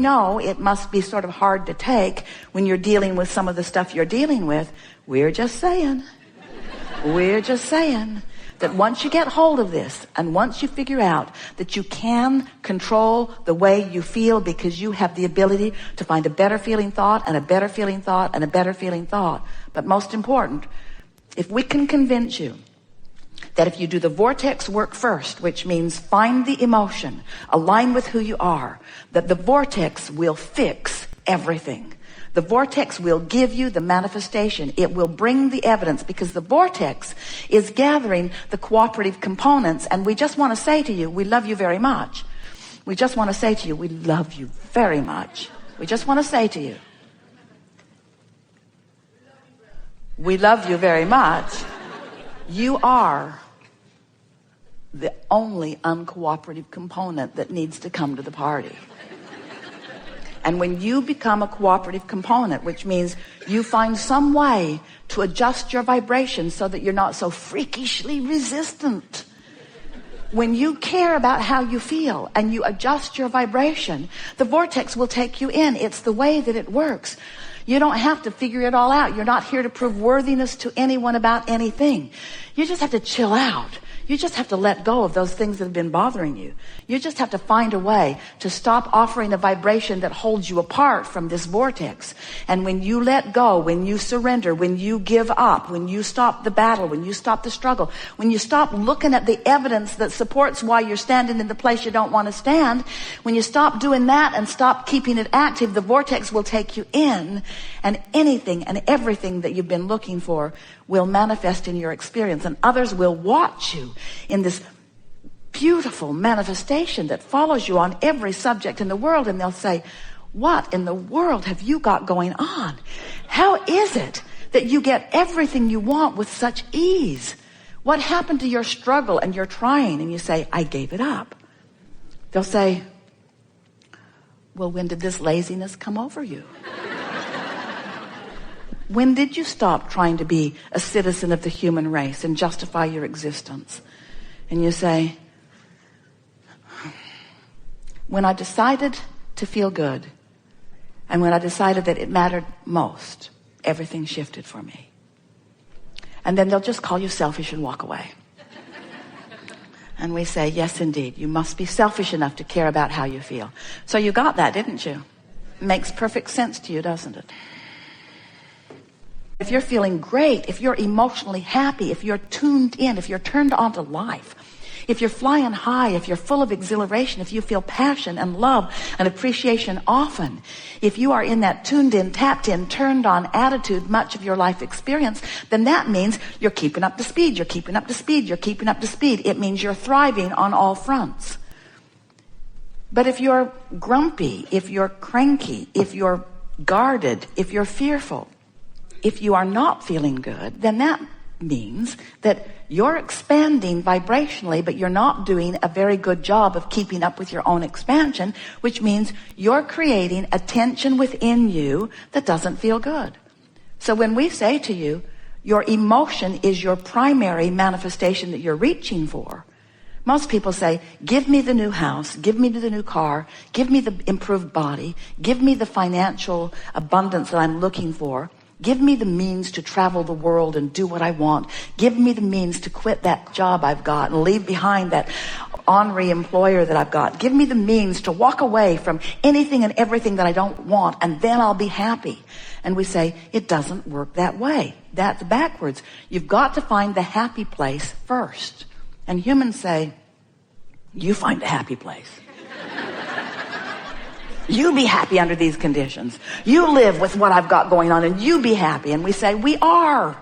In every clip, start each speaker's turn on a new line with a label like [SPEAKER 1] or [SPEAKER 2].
[SPEAKER 1] know it must be sort of hard to take when you're dealing with some of the stuff you're dealing with. We're just saying that once you get hold of this, and once you figure out that you can control the way you feel, because you have the ability to find a better feeling thought and a better feeling thought and a better feeling thought. But most important, if we can convince you that if you do the vortex work first, which means find the emotion, align with who you are, that the vortex will fix everything. The vortex will give you the manifestation. It will bring the evidence, because the vortex is gathering the cooperative components. And we just want to say to you, we love you very much. We just want to say to you, we love you very much. We just want to say to you, we love you very much. You are the only uncooperative component that needs to come to the party. And when you become a cooperative component, which means you find some way to adjust your vibration so that you're not so freakishly resistant. When you care about how you feel and you adjust your vibration, the vortex will take you in. It's the way that it works. You don't have to figure it all out. You're not here to prove worthiness to anyone about anything. You just have to chill out. You just have to let go of those things that have been bothering you. You just have to find a way to stop offering a vibration that holds you apart from this vortex. And when you let go, when you surrender, when you give up, when you stop the battle, when you stop the struggle, when you stop looking at the evidence that supports why you're standing in the place you don't want to stand, when you stop doing that and stop keeping it active, the vortex will take you in, and anything and everything that you've been looking for will manifest in your experience, and others will watch you in this beautiful manifestation that follows you on every subject in the world, and they'll say, what in the world have you got going on? How is it that you get everything you want with such ease? What happened to your struggle and your trying? And you say, I gave it up. They'll say, well, when did this laziness come over you? When did you stop trying to be a citizen of the human race and justify your existence? And you say, when I decided to feel good, and when I decided that it mattered most, everything shifted for me. And then they'll just call you selfish and walk away. And we say, yes, indeed, you must be selfish enough to care about how you feel. So you got that, didn't you? Makes perfect sense to you, doesn't it? If you're feeling great, if you're emotionally happy, if you're tuned in, if you're turned on to life, if you're flying high, if you're full of exhilaration, if you feel passion and love and appreciation often, if you are in that tuned in, tapped in, turned on attitude much of your life experience, then that means you're keeping up the speed, you're keeping up the speed, you're keeping up the speed. It means you're thriving on all fronts. But if you're grumpy, if you're cranky, if you're guarded, if you're fearful, if you are not feeling good, then that means that you're expanding vibrationally, but you're not doing a very good job of keeping up with your own expansion, which means you're creating a tension within you that doesn't feel good. So when we say to you, your emotion is your primary manifestation that you're reaching for, most people say, give me the new house, give me the new car, give me the improved body, give me the financial abundance that I'm looking for. Give me the means to travel the world and do what I want. Give me the means to quit that job I've got and leave behind that ornery employer that I've got. Give me the means to walk away from anything and everything that I don't want, and then I'll be happy. And we say, it doesn't work that way. That's backwards. You've got to find the happy place first. And humans say, you find the happy place. You be happy under these conditions. You live with what I've got going on and you be happy. And we say, we are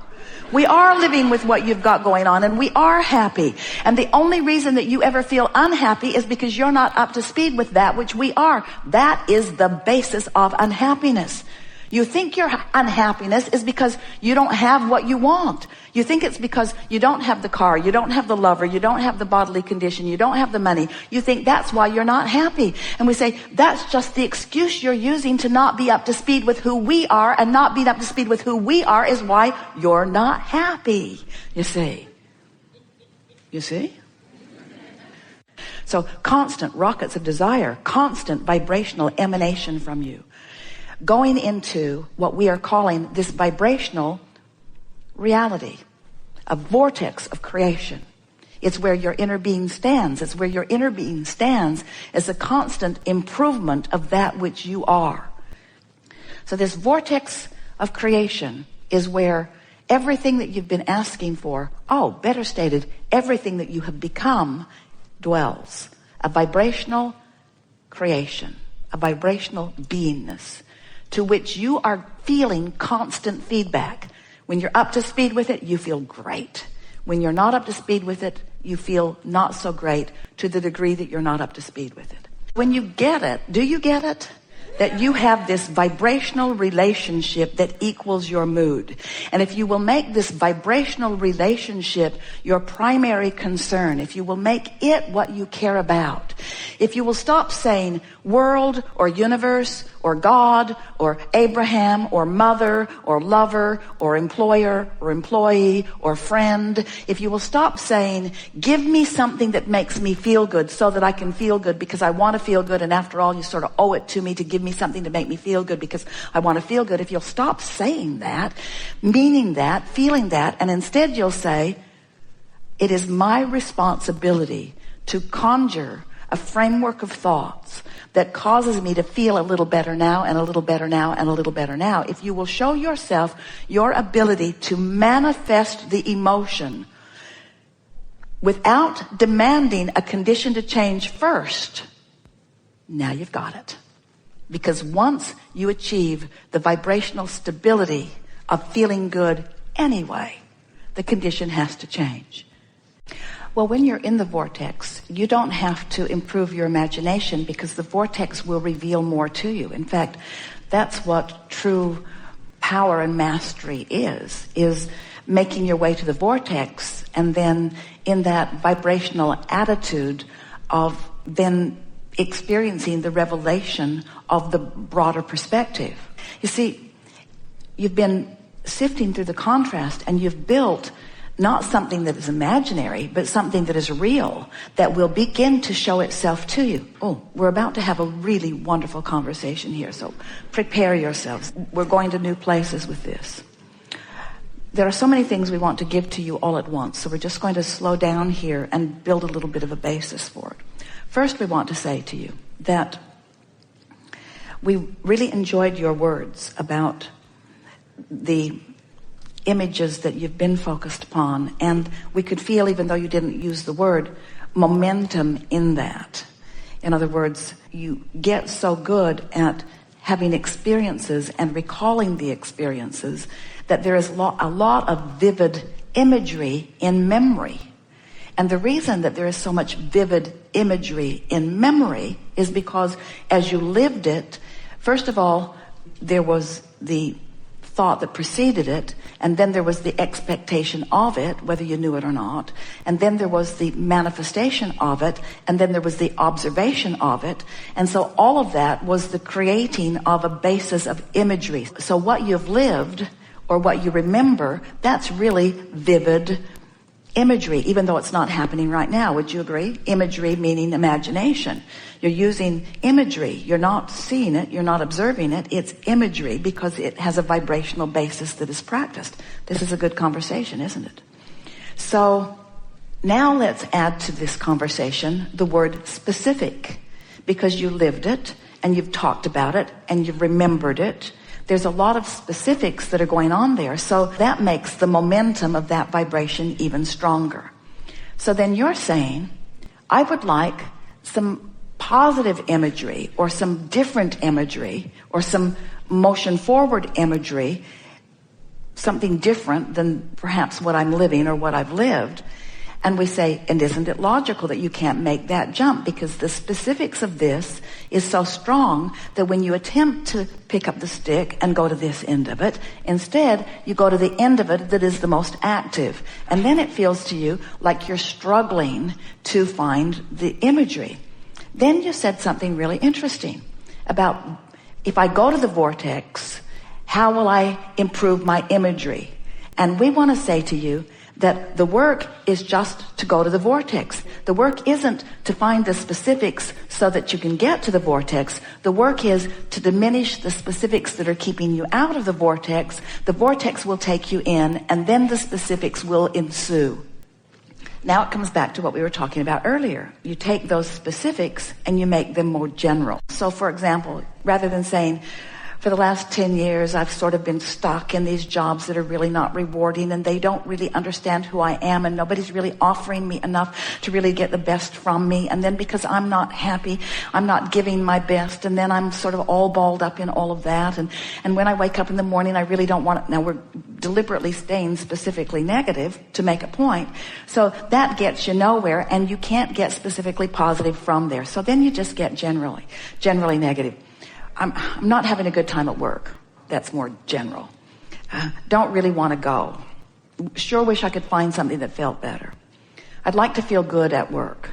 [SPEAKER 1] living with what you've got going on, and we are happy. And the only reason that you ever feel unhappy is because you're not up to speed with that which we are. That is the basis of unhappiness. You think your unhappiness is because you don't have what you want. You think it's because you don't have the car, you don't have the lover, you don't have the bodily condition, you don't have the money. You think that's why you're not happy. And we say, that's just the excuse you're using to not be up to speed with who we are, and not being up to speed with who we are is why you're not happy. You see? You see? So constant rockets of desire, constant vibrational emanation from you, going into what we are calling this vibrational reality, a vortex of creation. It's where your inner being stands. It's where your inner being stands as a constant improvement of that which you are. So this vortex of creation is where everything that you've been asking for, better stated, everything that you have become dwells. A vibrational creation, a vibrational beingness to which you are feeling constant feedback. When you're up to speed with it, you feel great. When you're not up to speed with it, you feel not so great to the degree that you're not up to speed with it. When you get it, do you get it? That you have this vibrational relationship that equals your mood. And if you will make this vibrational relationship your primary concern, if you will make it what you care about, if you will stop saying world or universe or God or Abraham or mother or lover or employer or employee or friend, if you will stop saying, give me something that makes me feel good so that I can feel good because I want to feel good, and after all you sort of owe it to me to give me something to make me feel good because I want to feel good. If you'll stop saying that, meaning that, feeling that, and instead you'll say, it is my responsibility to conjure a framework of thoughts that causes me to feel a little better now and a little better now and a little better now. If you will show yourself your ability to manifest the emotion without demanding a condition to change first, now you've got it. Because once you achieve the vibrational stability of feeling good anyway, the condition has to change. Well, when you're in the vortex, you don't have to improve your imagination because the vortex will reveal more to you. In fact, that's what true power and mastery is making your way to the vortex and then in that vibrational attitude of then experiencing the revelation of the broader perspective. You see, you've been sifting through the contrast and you've built not something that is imaginary, but something that is real, that will begin to show itself to you. We're about to have a really wonderful conversation here, so prepare yourselves. We're going to new places with this. There are so many things we want to give to you all at once, so we're just going to slow down here and build a little bit of a basis for it. First, we want to say to you that we really enjoyed your words about the images that you've been focused upon, and we could feel, even though you didn't use the word, momentum in that. In other words, you get so good at having experiences and recalling the experiences that there is a lot of vivid imagery in memory. And the reason that there is so much vivid imagery in memory is because as you lived it, first of all, there was the thought that preceded it, and then there was the expectation of it, whether you knew it or not, and then there was the manifestation of it, and then there was the observation of it, and so all of that was the creating of a basis of imagery. So what you've lived, or what you remember, that's really vivid imagery, even though it's not happening right now. Would you agree? Imagery meaning imagination. You're using imagery. You're not seeing it. You're not observing it. It's imagery because it has a vibrational basis that is practiced. This is a good conversation, isn't it? So now let's add to this conversation the word specific, because you lived it and you've talked about it and you've remembered it. There's a lot of specifics that are going on there. So that makes the momentum of that vibration even stronger. So then you're saying, I would like some positive imagery or some different imagery or some motion forward imagery, something different than perhaps what I'm living or what I've lived. And we say, and isn't it logical that you can't make that jump? Because the specifics of this is so strong that when you attempt to pick up the stick and go to this end of it, instead you go to the end of it that is the most active. And then it feels to you like you're struggling to find the imagery. Then you said something really interesting about, if I go to the vortex, how will I improve my imagery? And we want to say to you that the work is just to go to the vortex. The work isn't to find the specifics so that you can get to the vortex. The work is to diminish the specifics that are keeping you out of the vortex. The vortex will take you in, and then the specifics will ensue. Now it comes back to what we were talking about earlier. You take those specifics and you make them more general. So for example, rather than saying, for the last 10 years, I've sort of been stuck in these jobs that are really not rewarding, and they don't really understand who I am, and nobody's really offering me enough to really get the best from me. And then because I'm not happy, I'm not giving my best, and then I'm sort of all balled up in all of that. And when I wake up in the morning, I really don't want it. Now we're deliberately staying specifically negative to make a point. So that gets you nowhere, and you can't get specifically positive from there. So then you just get generally negative. I'm not having a good time at work. That's more general. Don't really want to go. Sure wish I could find something that felt better. I'd like to feel good at work.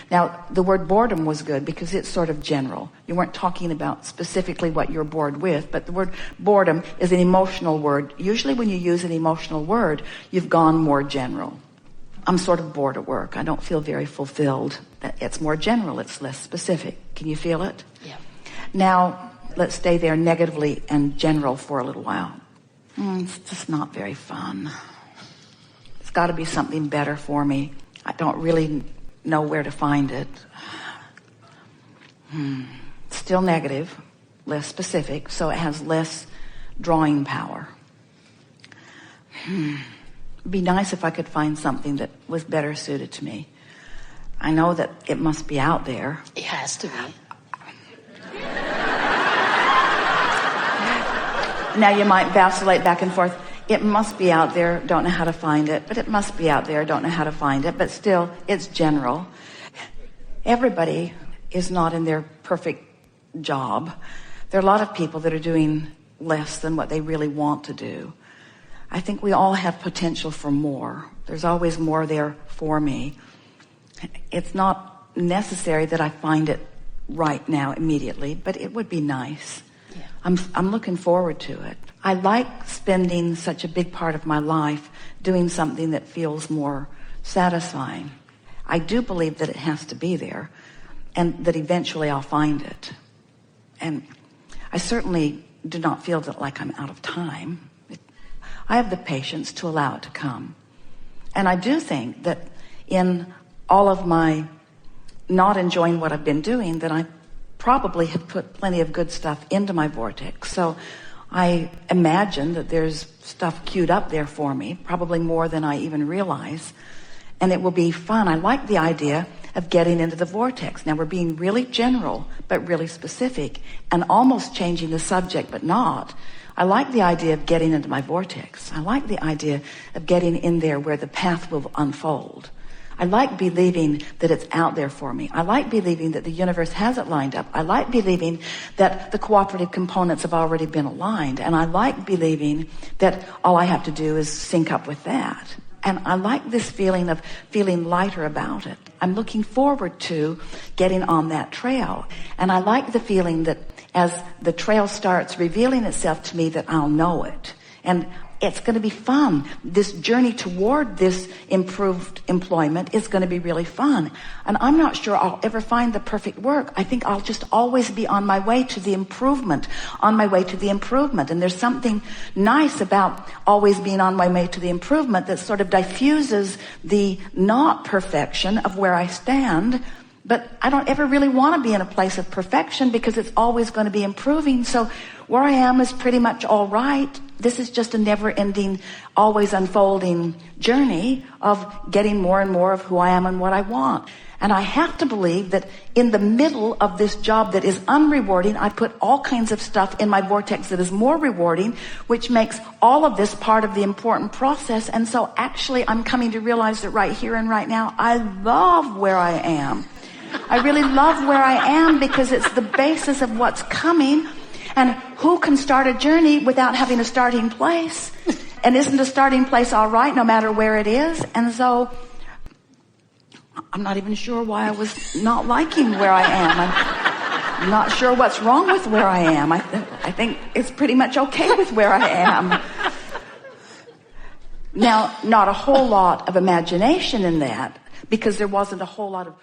[SPEAKER 1] Now, the word boredom was good because it's sort of general. You weren't talking about specifically what you're bored with, but the word boredom is an emotional word. Usually when you use an emotional word, you've gone more general. I'm sort of bored at work. I don't feel very fulfilled. It's more general. It's less specific. Can you feel it?
[SPEAKER 2] Yeah.
[SPEAKER 1] Now, let's stay there negatively and general for a little while. It's just not very fun. It's got to be something better for me. I don't really know where to find it. Still negative, less specific, so it has less drawing power. It'd be nice if I could find something that was better suited to me. I know that it must be out there.
[SPEAKER 2] It has to be.
[SPEAKER 1] Now you might vacillate back and forth. It must be out there, don't know how to find it. But it must be out there, don't know how to find it. But still, it's general. Everybody is not in their perfect job. There are a lot of people that are doing less than what they really want to do. I think we all have potential for more. There's always more there for me. It's not necessary that I find it right now immediately, but it would be nice. I'm looking forward to it. I like spending such a big part of my life doing something that feels more satisfying. I do believe that it has to be there and that eventually I'll find it. And I certainly do not feel that like I'm out of time. I have the patience to allow it to come. And I do think that in all of my not enjoying what I've been doing, that I probably have put plenty of good stuff into my vortex. So I imagine that there's stuff queued up there for me, probably more than I even realize. And it will be fun. I like the idea of getting into the vortex. Now we're being really general, but really specific, and almost changing the subject, but not. I like the idea of getting into my vortex. I like the idea of getting in there where the path will unfold. I like believing that it's out there for me. I like believing that the universe has it lined up. I like believing that the cooperative components have already been aligned. And I like believing that all I have to do is sync up with that. And I like this feeling of feeling lighter about it. I'm looking forward to getting on that trail. And I like the feeling that as the trail starts revealing itself to me, that I'll know it. And it's going to be fun. This journey toward this improved employment is going to be really fun. And I'm not sure I'll ever find the perfect work. I think I'll just always be on my way to the improvement, on my way to the improvement. And there's something nice about always being on my way to the improvement that sort of diffuses the not perfection of where I stand. But I don't ever really want to be in a place of perfection because it's always going to be improving. So where I am is pretty much all right. This is just a never-ending, always unfolding journey of getting more and more of who I am and what I want. And I have to believe that in the middle of this job that is unrewarding, I put all kinds of stuff in my vortex that is more rewarding, which makes all of this part of the important process. And so actually I'm coming to realize that right here and right now, I love where I am. I really love where I am because it's the basis of what's coming. And who can start a journey without having a starting place? And isn't a starting place all right no matter where it is? And so I'm not even sure why I was not liking where I am. I'm not sure what's wrong with where I am. I think it's pretty much okay with where I am. Now, not a whole lot of imagination in that, because there wasn't a whole lot of